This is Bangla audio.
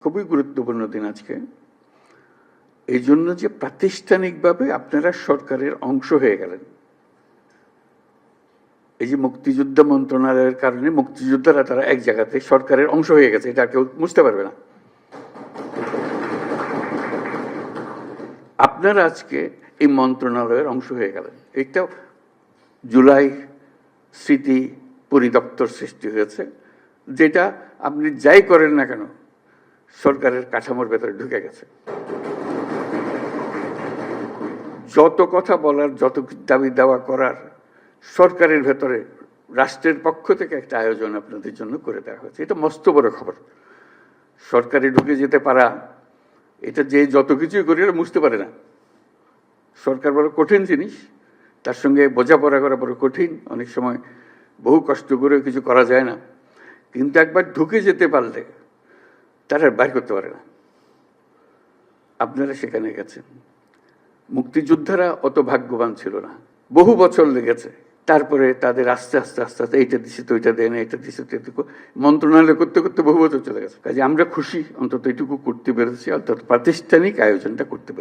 খুবই গুরুত্বপূর্ণ দিন আজকে, এই জন্য যে প্রাতিষ্ঠানিকভাবে আপনারা সরকারের অংশ হয়ে গেলেন। এই যে মুক্তিযুদ্ধ মন্ত্রণালয়ের কারণে মুক্তিযোদ্ধারা তারা এক জায়গাতে সরকারের অংশ হয়ে গেছে, এটা কেউ বুঝতে পারবে না। আপনারা আজকে এই মন্ত্রণালয়ের অংশ হয়ে গেলেন। এটা জুলাই স্মৃতি পরিদপ্তর সৃষ্টি হয়েছে, যেটা আপনি যাই করেন না কেন সরকারের কাঠামোর ভেতরে ঢুকে গেছে। যত কথা বলার, যত দাবি দাওয়া করার সরকারের ভেতরে রাষ্ট্রের পক্ষ থেকে একটা আয়োজন আপনাদের জন্য করে দেওয়া হয়েছে। এটা মস্ত বড় খবর। সরকারে ঢুকে যেতে পারা, এটা যে যত কিছুই করি বুঝতে পারে না। সরকার বড় কঠিন জিনিস, তার সঙ্গে বোঝাপড়া করা বড় কঠিন। অনেক সময় বহু কষ্ট করে কিছু করা যায় না, কিন্তু একবার ঢুকে যেতে পারলে তারা বাইর করতে পারে না। আপনারা সেখানে গেছেন। মুক্তিযোদ্ধারা অত ভাগ্যবান ছিল না, বহু বছর লেগেছে। তারপরে তাদের আস্তে আস্তে আস্তে আস্তে এইটা দিছে তো ওইটা দেয় না, এটা দিছে তো এটুকু মন্ত্রণালয় করতে করতে বহু বছর চলে গেছে। কাজে আমরা খুশি অন্তত এটুকু করতে পেরেছি, অর্থাৎ প্রাতিষ্ঠানিক আয়োজনটা করতে পেরেছি।